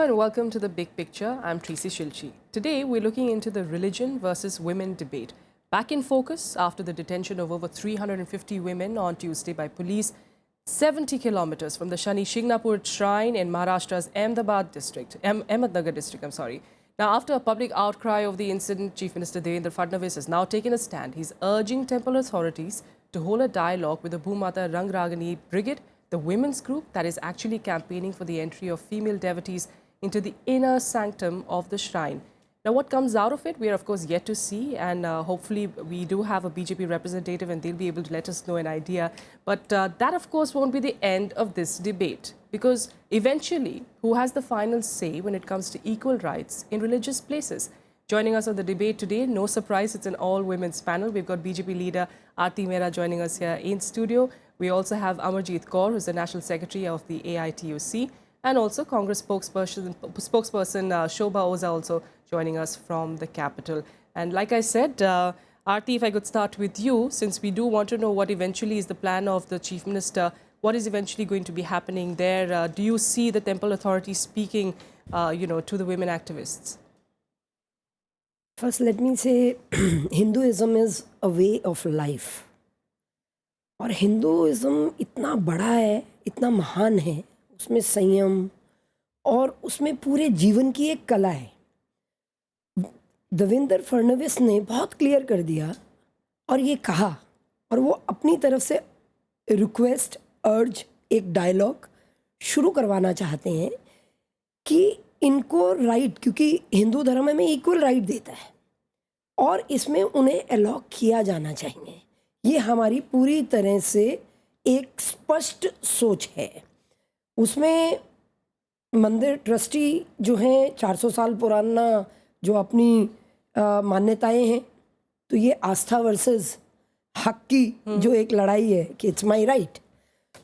Hello and welcome to The Big Picture. I'm Tracy Shilshi. Today we're looking into the religion versus women debate. Back in focus after the detention of over 350 women on Tuesday by police 70 kilometers from the Shani Shingnapur shrine in Maharashtra's Ahmednagar district. Now, after a public outcry of the incident, Chief Minister Devendra Fadnavis has now taken a stand. He's urging temple authorities to hold a dialogue with the Bhumata Rang Ragini Brigade, the women's group that is actually campaigning for the entry of female devotees into the inner sanctum of the shrine. Now, what comes out of it, we are of course yet to see, and hopefully we do have a BJP representative and they'll be able to let us know an idea. But that of course won't be the end of this debate, because eventually who has the final say when it comes to equal rights in religious places? Joining us on the debate today, no surprise, it's an all-women's panel. We've got BJP leader Arti Mehra joining us here in studio. We also have Amarjeet Kaur, who's the National Secretary of the AITUC, and also Congress spokesperson Shobha also joining us from the capital. And like I said, Arti, if I could start with you, since we do want to know what eventually is the plan of the Chief Minister, what is eventually going to be happening there? Do you see the temple authority speaking, to the women activists? First, let me say, Hinduism is a way of life. और Hinduism इतना बड़ा है, इतना महान है, उसमें संयम और उसमें पूरे जीवन की एक कला है। देवेंद्र फडणवीस ने बहुत क्लियर कर दिया और ये कहा, और वो अपनी तरफ से रिक्वेस्ट, अर्ज, एक डायलॉग शुरू करवाना चाहते हैं कि इनको राइट, क्योंकि हिंदू धर्म में इक्वल राइट देता है और इसमें उन्हें अलॉट किया जाना चाहिए। ये हमारी पूरी तरह से एक स्पष्ट सोच है। उसमें मंदिर ट्रस्टी जो हैं 400 साल पुराना जो अपनी मान्यताएं हैं, तो ये आस्था वर्सेस हक की जो एक लड़ाई है कि इट्स माय राइट।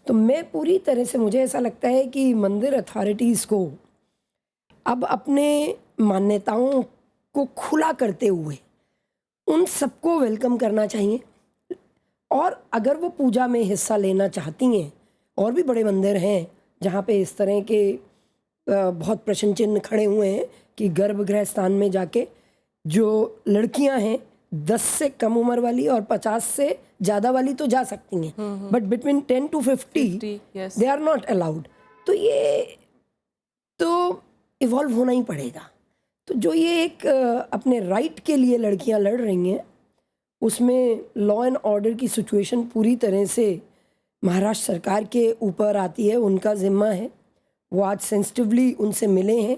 तो मैं पूरी तरह से, मुझे ऐसा लगता है कि मंदिर अथॉरिटीज़ को अब अपने मान्यताओं को खुला करते हुए उन सबको वेलकम करना चाहिए। और अगर वो पूजा में हिस्सा लेना चाहती हैं, और भी बड़े मंदिर हैं जहाँ पे इस तरह के बहुत प्रश्न चिन्ह खड़े हुए हैं कि गर्भगृह स्थान में जाके जो लड़कियां हैं 10 से कम उम्र वाली और 50 से ज़्यादा वाली तो जा सकती हैं, but between 10 to 50 they are not allowed. तो ये तो इवॉल्व होना ही पड़ेगा। तो जो ये एक अपने राइट के लिए लड़कियां लड़ रही हैं, उसमें लॉ एंड ऑर्डर की सिचुएशन पूरी तरह से महाराष्ट्र सरकार के ऊपर आती है, उनका ज़िम्मा है। वो आज सेंसिटिवली उनसे मिले हैं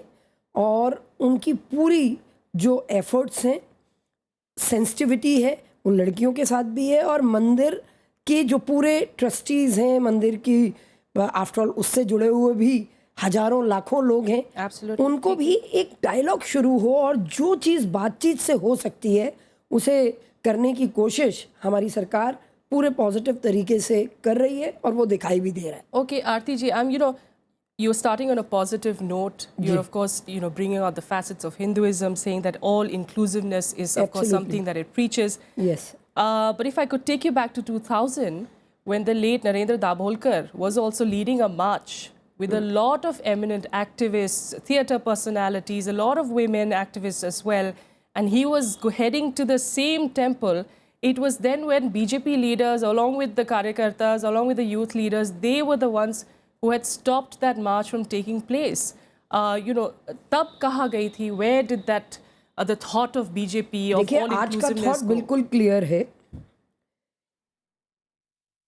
और उनकी पूरी जो एफर्ट्स हैं, सेंसिटिविटी है, उन लड़कियों के साथ भी है और मंदिर के जो पूरे ट्रस्टीज़ हैं मंदिर की, आफ्टर ऑल उससे जुड़े हुए भी हजारों लाखों लोग हैं, उनको भी एक डायलॉग शुरू हो और जो चीज़ बातचीत से हो सकती है उसे करने की कोशिश हमारी सरकार पूरे पॉजिटिव तरीके से कर रही है और वो दिखाई भी दे रहा है। Okay, Arti ji, you're starting on a positive note. You're of course, bringing out the facets of Hinduism, saying that all inclusiveness is of course something that it preaches. Yes. But if I could take you back to 2000, when the late Narendra Dabholkar was also leading a march with a lot of eminent activists, theatre personalities, a lot of women activists as well, and he was heading to the same temple. It was then when BJP leaders, along with the Karyakartas, along with the youth leaders, they were the ones who had stopped that march from taking place. Tab kaha gayi thi? Where did that, the thought of BJP, of all inclusiveness go? आज का thought बिल्कुल clear है।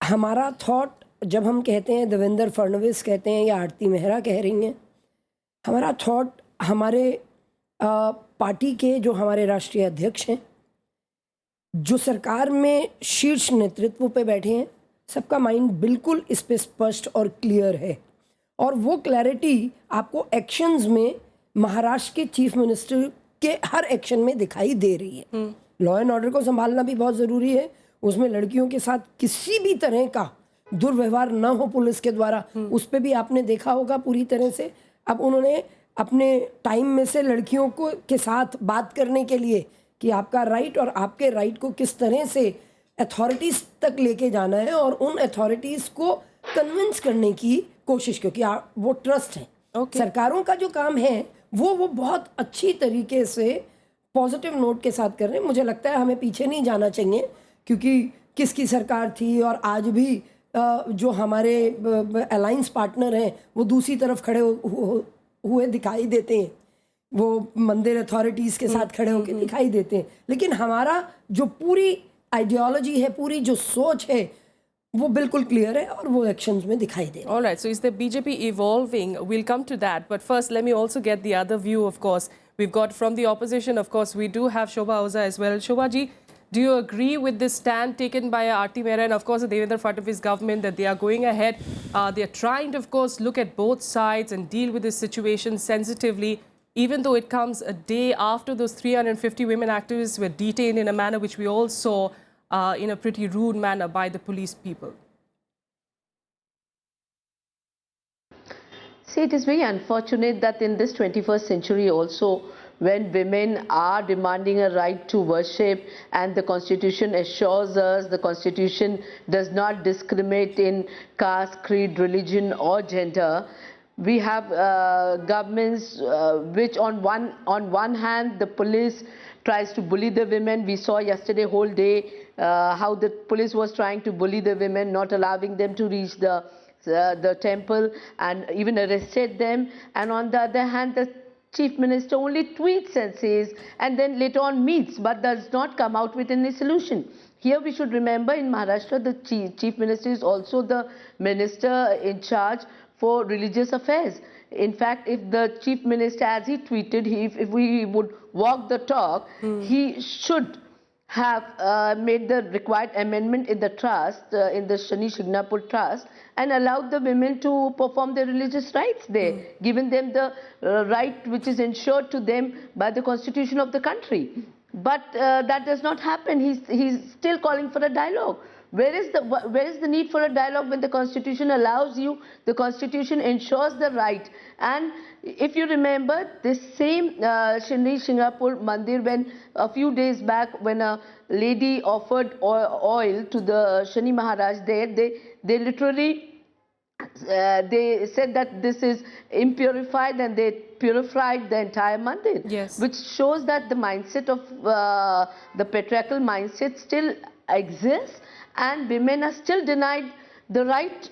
हमारा thought, जब हम कहते हैं, देवेंद्र फडणवीस कहते हैं या आरती मेहरा कह रही हैं, हमारा थॉट हमारे पार्टी के जो हमारे राष्ट्रीय अध्यक्ष हैं, जो सरकार में शीर्ष नेतृत्व पे बैठे हैं, सबका माइंड बिल्कुल इस पे स्पष्ट और क्लियर है। और वो क्लैरिटी आपको एक्शंस में महाराष्ट्र के चीफ मिनिस्टर के हर एक्शन में दिखाई दे रही है। लॉ एंड ऑर्डर को संभालना भी बहुत ज़रूरी है, उसमें लड़कियों के साथ किसी भी तरह का दुर्व्यवहार ना हो पुलिस के द्वारा, उस पर भी आपने देखा होगा पूरी तरह से। अब उन्होंने अपने टाइम में से लड़कियों को के साथ बात करने के लिए कि आपका राइट और आपके राइट को किस तरह से अथॉरिटीज़ तक लेके जाना है और उन अथॉरिटीज़ को कन्विंस करने की कोशिश, क्योंकि वो ट्रस्ट है। Okay. सरकारों का जो काम है वो बहुत अच्छी तरीके से पॉजिटिव नोट के साथ कर रहे हैं. मुझे लगता है हमें पीछे नहीं जाना चाहिए, क्योंकि किसकी सरकार थी और आज भी जो हमारे अलायंस पार्टनर हैं वो दूसरी तरफ खड़े हुए दिखाई देते हैं, वो मंदिर अथॉरिटीज़ के साथ खड़े होकर दिखाई देते हैं. लेकिन हमारा जो पूरी आइडियोलॉजी है, पूरी जो सोच है, वो बिल्कुल क्लियर है और वो एक्शंस में दिखाई दे रहा है. All right, so is the BJP evolving? We'll come to that. But first, let me also get the other view, of course. We've got from the opposition, of course, we do have Shobha as well. Shobha ji, do you agree with this stand taken by Arti, Mehra and, of course, the Devendra Fadnavis government that they are going ahead? They are trying to, of course, look at both sides and deal with this situation sensitively, even though it comes a day after those 350 women activists were detained in a manner which we all saw in a pretty rude manner by the police people. See, it is very unfortunate that in this 21st century also, when women are demanding a right to worship and the constitution assures us, the constitution does not discriminate in caste, creed, religion or gender, we have governments which on one hand the police tries to bully the women. We saw yesterday whole day how the police was trying to bully the women, not allowing them to reach the temple and even arrested them. And on the other hand, the Chief Minister only tweets and says, and then later on meets, but does not come out with any solution. Here we should remember in Maharashtra, the Chief Minister is also the Minister in charge for religious affairs. In fact, if the Chief Minister, as he tweeted, if we would walk the talk, he should have made the required amendment in the trust, in the Shani Shignapur trust, and allowed the women to perform their religious rights there, giving them the right which is ensured to them by the constitution of the country. But that does not happen. He's still calling for a dialogue. Where is the need for a dialogue when the constitution allows you, the constitution ensures the right? And if you remember this same Shani Singapore Mandir, when a few days back when a lady offered oil to the Shani Maharaj there, they literally they said that this is impurified and they purified the entire mandir. Yes. Which shows that the mindset of the patriarchal mindset still exists and women are still denied the right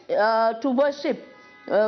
to worship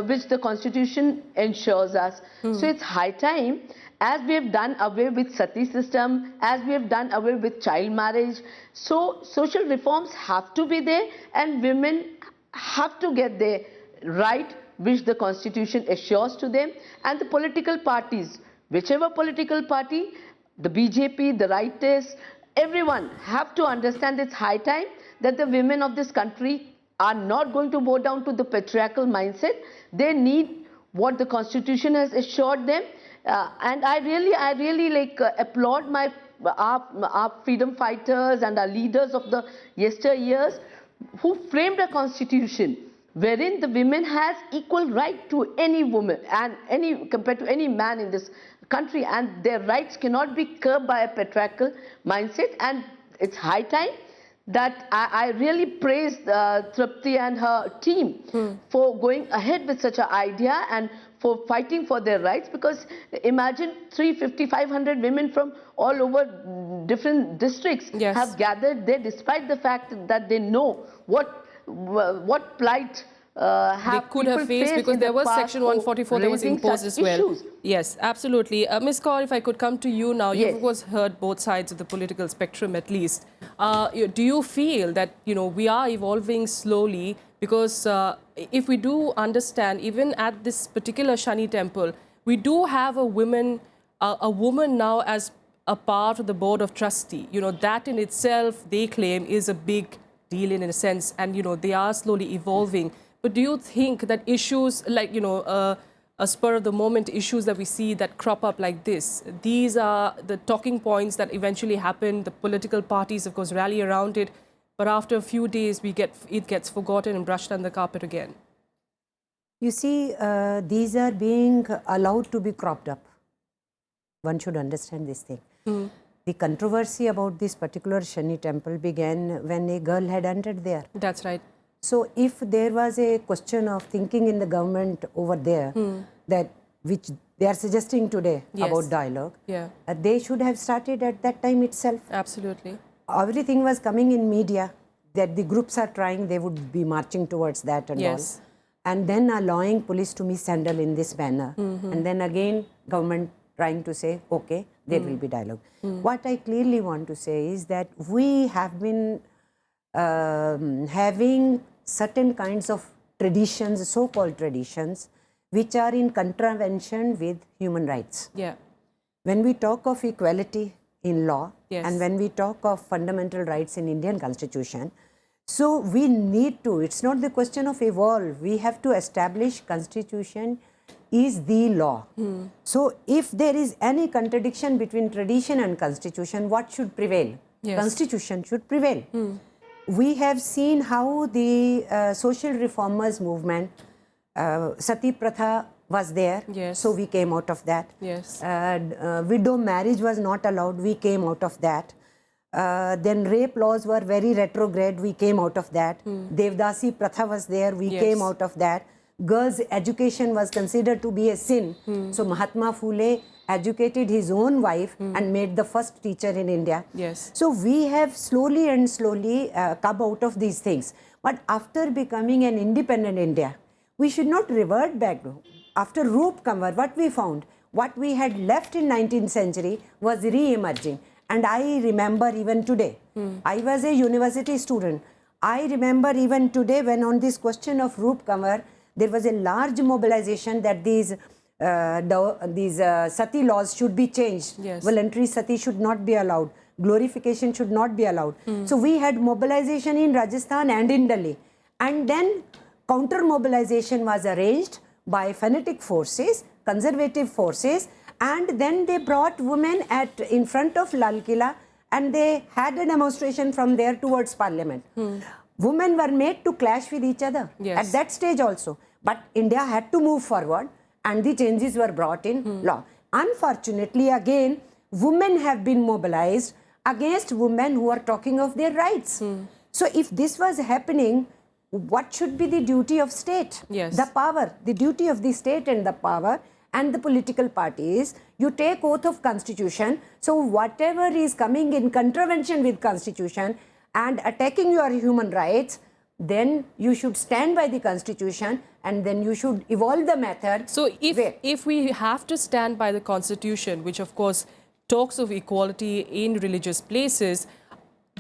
which the constitution ensures us. So it's high time, as we have done away with sati system, as we have done away with child marriage, so social reforms have to be there and women have to get their right which the constitution assures to them, and the political parties, whichever political party, the BJP, the rightists, everyone have to understand it's high time that the women of this country are not going to bow down to the patriarchal mindset. They need what the constitution has assured them, and I really applaud our freedom fighters and our leaders of the yesteryears who framed a constitution wherein the women has equal right to any woman and compared to any man in this country, and their rights cannot be curbed by a patriarchal mindset. And it's high time that I really praise Tripti and her team for going ahead with such an idea and for fighting for their rights, because imagine 350, 500 women from all over different districts have gathered there despite the fact that they know what plight they could have faced, because there was Section 144 that was imposed as well. Issues. Yes, absolutely. Ms. Kaur, if I could come to you now, you've of course heard both sides of the political spectrum at least. Do you feel that, we are evolving slowly? Because if we do understand, even at this particular Shani temple, we do have a woman now as a part of the board of trustee. That in itself, they claim, is a big deal in a sense, and they are slowly evolving. But do you think that issues like a spur of the moment issues that we see that crop up like this, these are the talking points that eventually happen? The political parties, of course, rally around it, but after a few days it gets forgotten and brushed under the carpet again. You see, these are being allowed to be cropped up. One should understand this thing. The controversy about this particular Shani temple began when a girl had entered there. That's right. So if there was a question of thinking in the government over there that which they are suggesting today Yes. about dialogue, Yeah, they should have started at that time itself. absolutely. Everything was coming in media that the groups are trying, they would be marching towards that and Yes. all. And then allowing police to mishandle in this manner. And then again, government trying to say, okay, there will be dialogue. What I clearly want to say is that we have been having certain kinds of traditions, so-called traditions, which are in contravention with human rights. Yeah. When we talk of equality in law, Yes. and when we talk of fundamental rights in Indian Constitution, so we need to, it's not the question of evolve, we have to establish Constitution is the law. So if there is any contradiction between tradition and Constitution, what should prevail? Yes. Constitution should prevail. We have seen how the social reformers movement, Sati Pratha was there, Yes. so we came out of that. Yes. Widow marriage was not allowed, we came out of that. Then rape laws were very retrograde, we came out of that. Devdasi Pratha was there, we Yes. came out of that. Girls' education was considered to be a sin. So Mahatma Phule educated his own wife and made the first teacher in India. Yes. So we have slowly and slowly come out of these things. But after becoming an independent India, we should not revert back. After Roop Kamar, what we found, what we had left in 19th century was re-emerging. And I remember even today, I was a university student. I remember even today when on this question of Roop Kamar, there was a large mobilization that these sati laws should be changed. Yes. Voluntary sati should not be allowed. Glorification should not be allowed. So we had mobilization in Rajasthan and in Delhi. And then counter mobilization was arranged by fanatic forces, conservative forces, and then they brought women in front of Lal Killa and they had a demonstration from there towards parliament. Women were made to clash with each other Yes. at that stage also. But India had to move forward and the changes were brought in law. Unfortunately, again, women have been mobilized against women who are talking of their rights. So if this was happening, what should be the duty of state? Yes. The power, the duty of the state and the power and the political parties, you take oath of constitution. So whatever is coming in contravention with constitution and attacking your human rights, then you should stand by the constitution and then you should evolve the method. So where- if we have to stand by the Constitution, which of course talks of equality in religious places,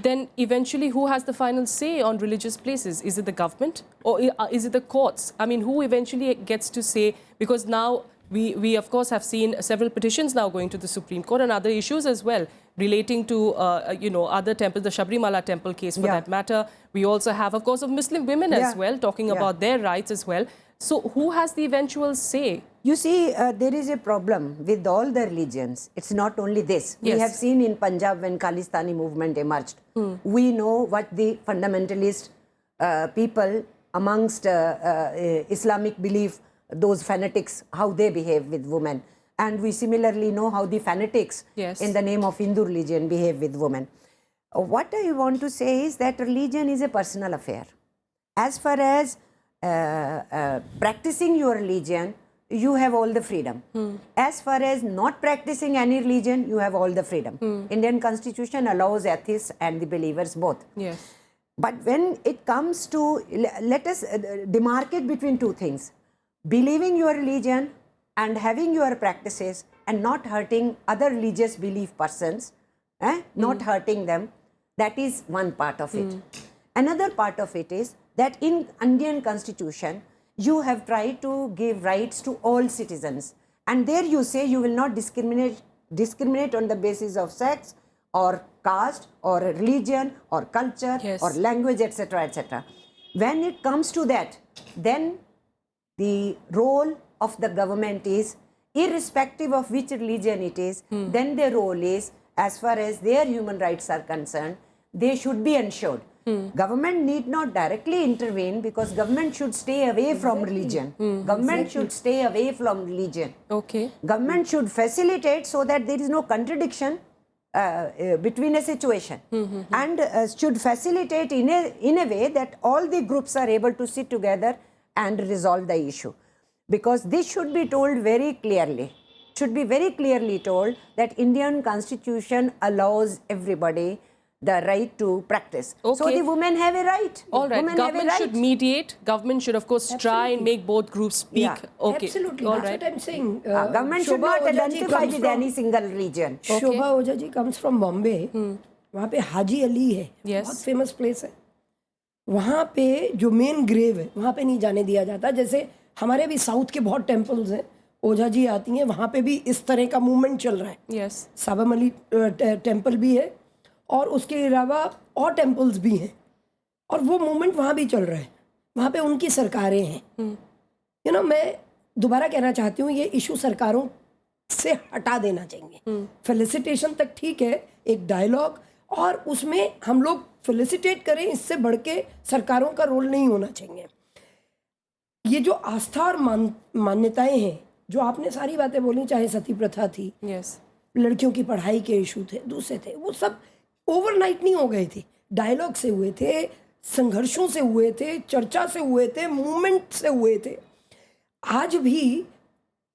then eventually who has the final say on religious places? Is it the government or is it the courts? I mean, who eventually gets to say? Because now we of course have seen several petitions now going to the Supreme Court and other issues as well relating to other temples, the Sabrimala temple case for that matter. We also have, of course, of Muslim women as well talking about their rights as well. So who has the eventual say? You see, there is a problem with all the religions. It's not only this. Yes. We have seen in Punjab when Khalistani movement emerged. We know what the fundamentalist people amongst Islamic belief, those fanatics, how they behave with women. And we similarly know how the fanatics in the name of Hindu religion behave with women. What I want to say is that religion is a personal affair. As far as practicing your religion, you have all the freedom. As far as not practicing any religion, you have all the freedom. Indian Constitution allows atheists and the believers both. Yes. But when it comes to, let us demarcate between two things. Believing your religion and having your practices and not hurting other religious belief persons, not hurting them, that is one part of it. Another part of it is that in Indian Constitution, you have tried to give rights to all citizens. And there you say you will not discriminate on the basis of sex or caste or religion or culture or language, etc., etc. When it comes to that, then the role of the government is, irrespective of which religion it is, then their role is, as far as their human rights are concerned, they should be ensured. Government need not directly intervene because government should stay away from religion. Government should stay away from religion. Okay. Government should facilitate so that there is no contradiction between a situation and should facilitate in a way that all the groups are able to sit together and resolve the issue. because this should be told very clearly. Should be very clearly told that Indian Constitution allows everybody the right to practice. So Okay. the women have a right. All right, Women have a government right. should mediate. Government should, of course, try and make both groups speak. Yeah. Okay, Absolutely, all that's right. what I'm saying. Government should Shobha not Oja ji identify comes with from- any single region. Shobha Ojha ji comes from Bombay, वहाँ पे हाजी अली है, Yes. बहुत famous place है। वहाँ पे जो main grave है वहाँ पे नहीं जाने दिया जाता। जैसे हमारे भी साउथ के बहुत टेम्पल्स हैं, ओझा जी आती हैं, वहाँ पे भी इस तरह का मूवमेंट चल रहा है। Yes. साबरमती टेम्पल भी है और उसके अलावा और टेम्पल्स भी हैं, और वो मूवमेंट वहाँ भी चल रहा है। वहाँ पे उनकी सरकारें हैं। मैं दोबारा कहना चाहती हूँ, ये इशू सरकारों से हटा देना चाहिए। फेलिसिटेशन तक ठीक है, एक डायलॉग, और उसमें हम लोग फेलिसिटेट करें, इससे बढ़ के सरकारों का रोल नहीं होना चाहिए। ये जो आस्था और मान्यताएं हैं, जो आपने सारी बातें बोली, चाहे सती प्रथा थी, Yes. लड़कियों की पढ़ाई के इशू थे, दूसरे थे, वो सब ओवरनाइट नहीं हो गए थे। डायलॉग से हुए थे, संघर्षों से हुए थे, चर्चा से हुए थे, मूवमेंट से हुए थे। आज भी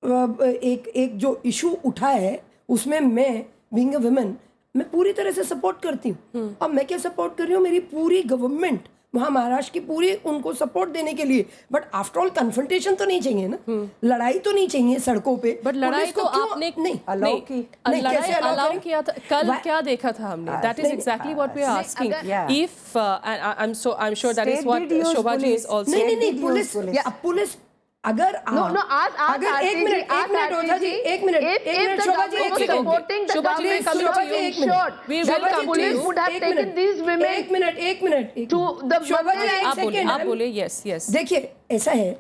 एक जो इशू उठा है, उसमें मैं बीइंग अ वुमेन, मैं पूरी तरह से सपोर्ट करती हूँ। और मैं क्या सपोर्ट कर रही हूँ, मेरी पूरी गवर्नमेंट वहाँ महाराष्ट्र की पूरी उनको सपोर्ट देने के लिए। बट आफ्टर ऑल कन्फ्रंटेशन तो नहीं चाहिए ना, लड़ाई तो नहीं चाहिए सड़कों पे। बट लड़ाई पुलिस को तो क्यों- आपने नहीं allow की। नहीं, लड़ाई कैसे allow अलाउ करें? किया था कल। Why- क्या देखा था हमने? That is नहीं, exactly what we are asking. Yeah. If I'm sure that is State what did use Shobha ji is police. also. नहीं नहीं State नहीं, did पुलिस use police. या पुलिस अगर No, ask अगर Arti एक ji, minute ask Arti Ojha ji, ji, एक minute if the Shobha ji, government एक was second. supporting the Shobha ji, we're government coming should to have you. ensured We that will the come to police you. would have एक taken minute, these women एक minute to the Shobha जी, एक आप बोले, second. आप बोले, yes, yes. देखिए, ऐसा है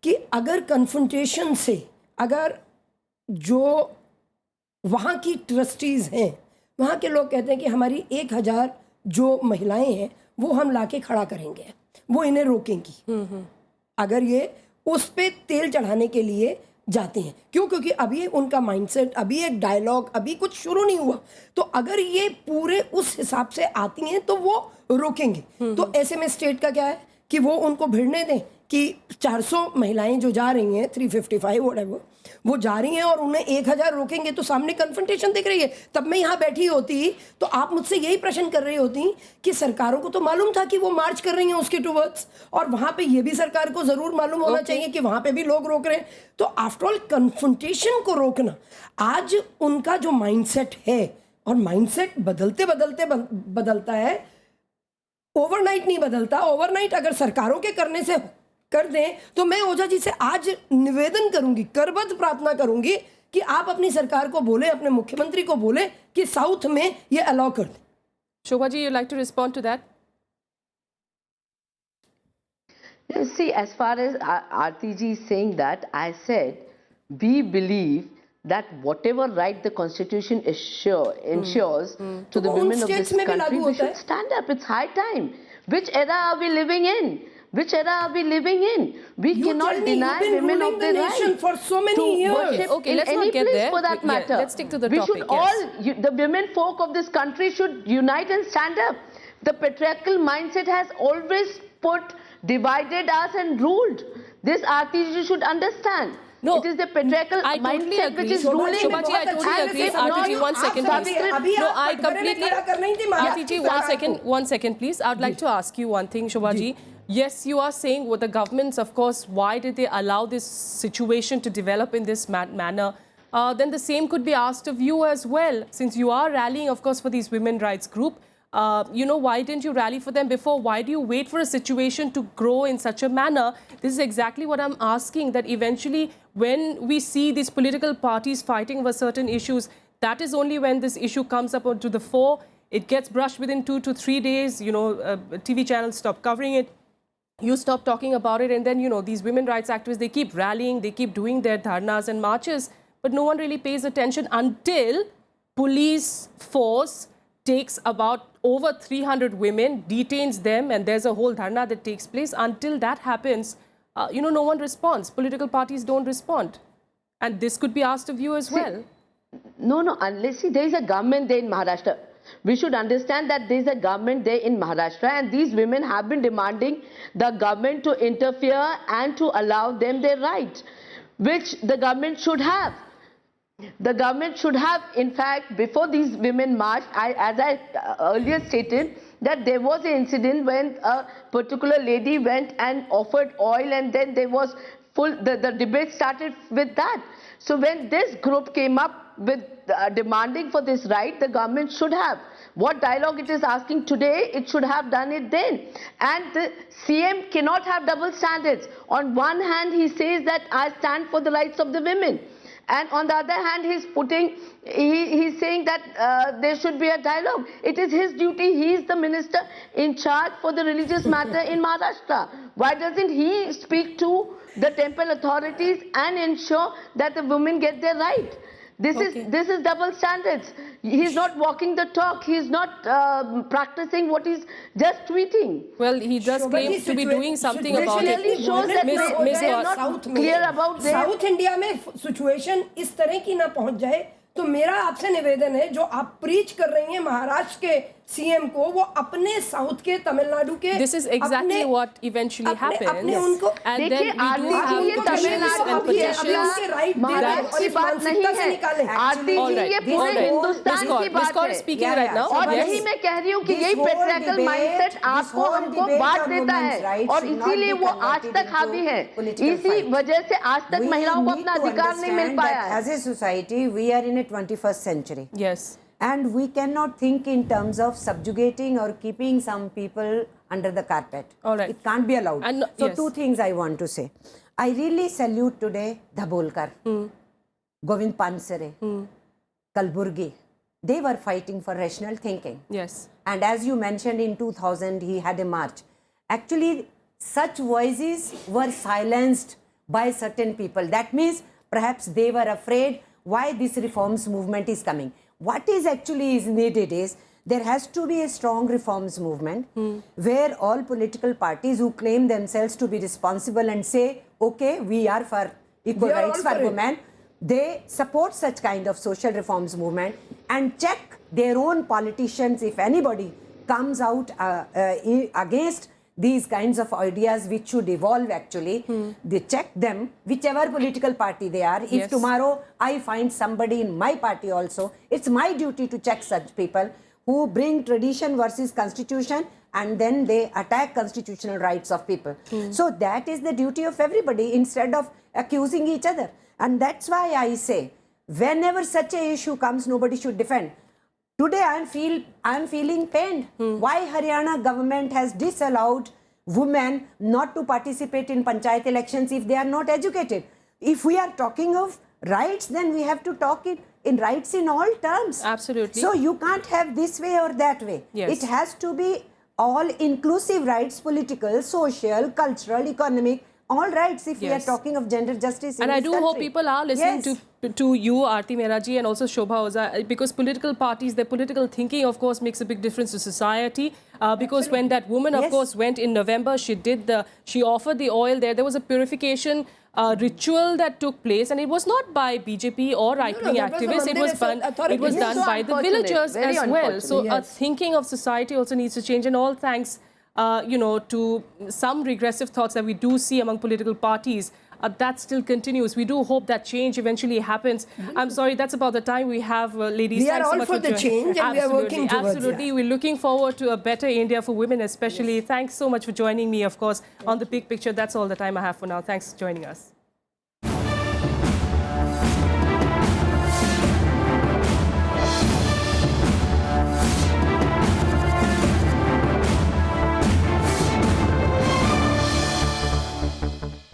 कि अगर कन्फ्रंटेशन से, अगर जो वहाँ की ट्रस्टीज हैं, वहाँ के लोग कहते हैं कि हमारी 1000 जो महिलाएं हैं वो हम लाके खड़ा करेंगे, वो इन्हें रोकेंगी। अगर ये उस पे तेल चढ़ाने के लिए जाते हैं, क्यों? क्योंकि अभी उनका माइंडसेट, अभी एक डायलॉग, अभी कुछ शुरू नहीं हुआ। तो अगर ये पूरे उस हिसाब से आती हैं तो वो रोकेंगे। तो ऐसे में स्टेट का क्या है कि वो उनको भिड़ने दें कि 400 महिलाएं जो जा रही हैं, 355 व्हाटएवर, वो जा रही हैं और उन्हें 1000 रोकेंगे तो सामने कन्फ्रंटेशन दिख रही है। तब मैं यहाँ बैठी होती तो आप मुझसे यही प्रश्न कर रही होती कि सरकारों को तो मालूम था कि वो मार्च कर रही हैं उसके टुवर्ड्स, और वहाँ पे ये भी सरकार को ज़रूर मालूम होना चाहिए कि वहाँ पे भी लोग रोक रहे हैं। तो आफ्टर ऑल कन्फ्रंटेशन को रोकना आज उनका जो माइंडसेट है, और माइंडसेट बदलते बदलते बदलता है, ओवरनाइट नहीं बदलता। ओवरनाइट अगर सरकारों के करने से कर दें तो मैं ओझा जी से आज निवेदन करूंगी, करबद्ध प्रार्थना करूंगी कि आप अपनी सरकार को बोले, अपने मुख्यमंत्री को बोले कि साउथ में ये अलाउ कर दें। Shobha ji, you'd like to respond to that? See, as far as Arti ji is saying that, I said, we believe that whatever right the Constitution ensures to the तो उन women of this states में भी country, लागू we होता should है। stand up. It's high time. Which era are we living in? Which era are we living in? We You cannot tell me, deny you've been women ruling of the their nation right for so many to years. worship Okay, in let's any not get place there. for that Yeah, matter. let's stick to the we topic, should yes. all, the women folk of this country should unite and stand up. The patriarchal mindset has always divided us and ruled. This Arti ji should understand. No, it is the patriarchal I totally mindset agree. which is Shobha ruling. ji, Shobha ji, I बहुत totally अच्छे agree. से Arti ji, समझो, one second, आप please. अभी No, आप I कटघरे में completely. खड़ा करना ही थी Arti ji, Maharashtra one second, please. I'd like to ask you one thing, Shobha ji. Yes, you are saying what the governments, of course, why did they allow this situation to develop in this manner? Then the same could be asked of you as well, since you are rallying, of course, for these women rights group. Why didn't you rally for them before? Why do you wait for a situation to grow in such a manner? This is exactly what I'm asking, that eventually when we see these political parties fighting over certain issues, that is only when this issue comes up onto the fore. It gets brushed within 2 to 3 days, TV channels stop covering it. You stop talking about it, and then, these women rights activists, they keep rallying, they keep doing their dharnas and marches, but no one really pays attention until police force takes about over 300 women, detains them, and there's a whole dharna that takes place. Until that happens, no one responds. Political parties don't respond. And this could be asked of you as well. No, unless there is a government there in Maharashtra. We should understand that there is a government there in Maharashtra, and these women have been demanding the government to interfere and to allow them their rights. which the government should have. The government should have, in fact, before these women marched, as I earlier stated, that there was an incident when a particular lady went and offered oil, and then there was the debate started with that. So when this group came up with demanding for this right, the government should have. What dialogue it is asking today, it should have done it then. And the CM cannot have double standards. On one hand, he says that I stand for the rights of the women. And on the other hand, he's saying that there should be a dialogue. It is his duty. He is the minister in charge for the religious matter in Maharashtra. Why doesn't he speak to the temple authorities and ensure that the women get their right? This is double standards. He's not walking the talk. He's not practicing what he's just tweeting. Well, he does claim to be doing something about it. Clearly shows that they are not clear about their... south India में situation इस तरह की ना पहुंच जाए, तो मेरा आपसे निवेदन है, जो आप प्रीच कर रही हैं महाराष्ट्र के सीएम को, वो अपने साउथ के तमिलनाडु के This is exactly what eventually happens. And then we do have petitions and petitions की बात नहीं है. आरती जी ये पूरे हिंदुस्तान की बात है. speaking right now. और यही मैं कह रही हूँ कि यही पेट्रियार्कल माइंडसेट आपको हमको बांट देता है, और इसीलिए वो आज तक हावी है. इसी वजह से आज तक महिलाओं को अपना अधिकार नहीं मिल पाया है. As a society, we are in a 21st century. Yes. And we cannot think in terms of subjugating or keeping some people under the carpet. All right. It can't be allowed. And, so yes. Two things I want to say. I really salute today Dhabholkar, Govind Pansare, Kalburgi. They were fighting for rational thinking. Yes. And as you mentioned, in 2000, he had a march. Actually, such voices were silenced by certain people. That means perhaps they were afraid why this reforms movement is coming. What is actually needed is there has to be a strong reforms movement where all political parties who claim themselves to be responsible and say, okay, we are for equal rights for women, they support such kind of social reforms movement and check their own politicians. If anybody comes out against these kinds of ideas which should evolve actually, they check them, whichever political party they are. If tomorrow I find somebody in my party also, it's my duty to check such people who bring tradition versus constitution and then they attack constitutional rights of people. So that is the duty of everybody instead of accusing each other. And that's why I say, whenever such a issue comes, nobody should defend. Today I am feeling pained. Why Haryana government has disallowed women not to participate in panchayat elections if they are not educated? If we are talking of rights, then we have to talk in rights in all terms. Absolutely. So you can't have this way or that way. Yes. It has to be all inclusive rights, political, social, cultural, economic, all rights if we are talking of gender justice in And I this do hope country. people are listening to you, Arti Mehra ji, and also Shobha Oza, because political parties, their political thinking, of course, makes a big difference to society. Because when that woman, of course, went in November, she offered the oil there. There was a purification ritual that took place, and it was not by BJP or right-wing activists. It was done by the villagers as well. So thinking of society also needs to change, and all thanks to some regressive thoughts that we do see among political parties, that still continues. We do hope that change eventually happens. I'm sorry, that's about the time we have, ladies. We are all for the change and we are working towards it. Absolutely. We're looking forward to a better India for women especially. Thanks so much for joining me, of course, on The Big Picture. That's all the time I have for now. Thanks for joining us.